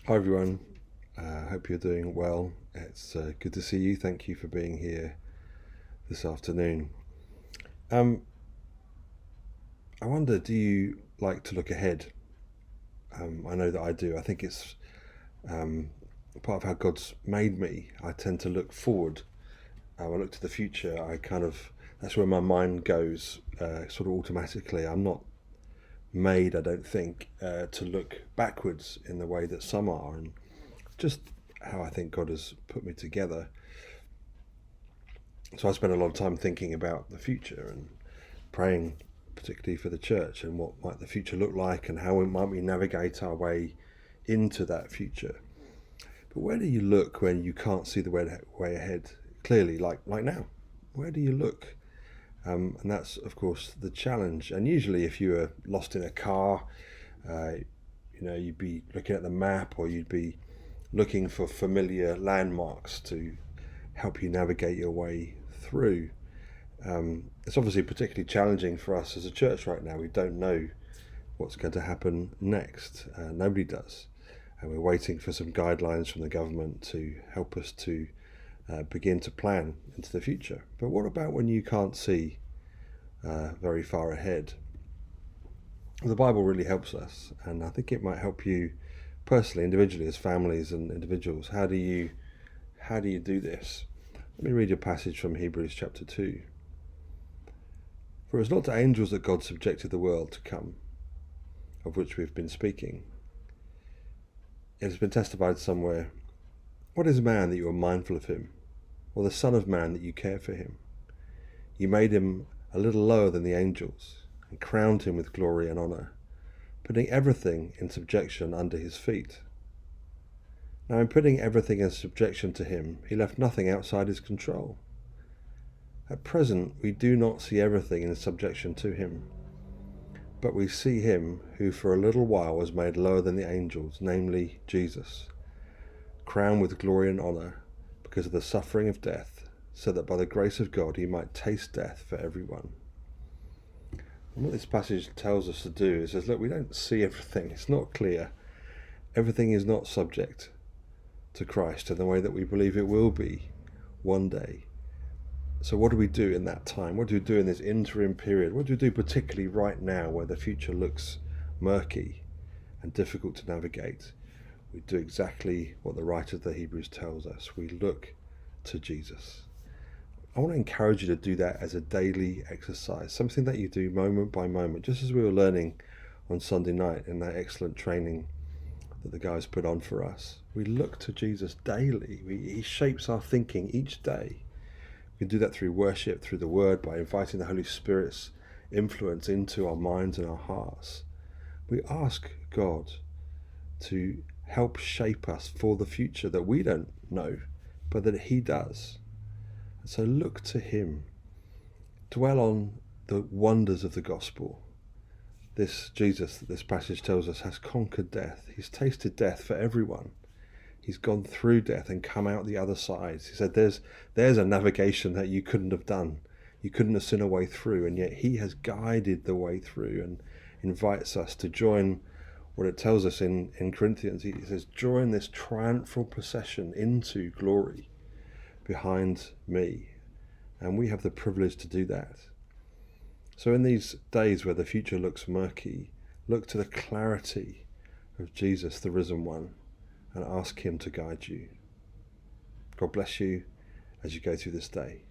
Hi everyone, hope you're doing well. It's good to see you. Thank you for being here this afternoon. Um, I wonder, do you like to look ahead? I know that I do. I think it's um, part of how God's made me. I tend to look forward. I look to the future. That's where my mind goes sort of automatically. I'm not made, I don't think, to look backwards in the way that some are. And just how I think God has put me together. So I spend a lot of time thinking about the future and praying, particularly for the church, and what might the future look like, and how we navigate our way into that future. But where do you look when you can't see the way ahead clearly, like now? Where do you look? And that's of course the challenge. And usually, if you were lost in a car, uh, you'd be looking at the map, or you'd be looking for familiar landmarks to help you navigate your way through. It's obviously particularly challenging for us as a church right now. We don't know what's going to happen next. Nobody does. And we're waiting for some guidelines from the government to help us to begin to plan into the future. But what about when you can't see very far ahead? The Bible really helps us, and I think it might help you personally, individually, as families and individuals. How do you do this? Let me read a passage from Hebrews chapter 2. For it was not to angels that God subjected the world to come, of which we have been speaking. It has been testified somewhere, what is man that you are mindful of him, or the son of man that you care for him? You made him a little lower than the angels, and crowned him with glory and honour, putting everything in subjection under his feet. Now in putting everything in subjection to him, he left nothing outside his control. At present we do not see everything in subjection to him, but we see him who for a little while was made lower than the angels, namely Jesus, crowned with glory and honour because of the suffering of death, so that by the grace of God he might taste death for everyone. And what this passage tells us to do is says, look, we don't see everything. It's not clear. Everything is not subject to Christ in the way that we believe it will be one day. So what do we do in that time? What do we do in this interim period? What do we do particularly right now where the future looks murky and difficult to navigate? We do exactly what the writer of the Hebrews tells us. We look to Jesus. I want to encourage you to do that as a daily exercise, something that you do moment by moment, just as we were learning on Sunday night in that excellent training that the guys put on for us. We look to Jesus daily. He shapes our thinking each day. We can do that through worship, through the Word, by inviting the Holy Spirit's influence into our minds and our hearts. We ask God to help shape us for the future that we don't know, but that He does. And so look to Him. Dwell on the wonders of the gospel. This Jesus that this passage tells us has conquered death. He's tasted death for everyone. He's gone through death and come out the other side. He said there's a navigation that you couldn't have done. You couldn't have seen a way through, and yet he has guided the way through and invites us to join what it tells us in Corinthians. He says, join this triumphal procession into glory behind me. And we have the privilege to do that. So in these days where the future looks murky, look to the clarity of Jesus, the risen one, and ask him to guide you. God bless you as you go through this day.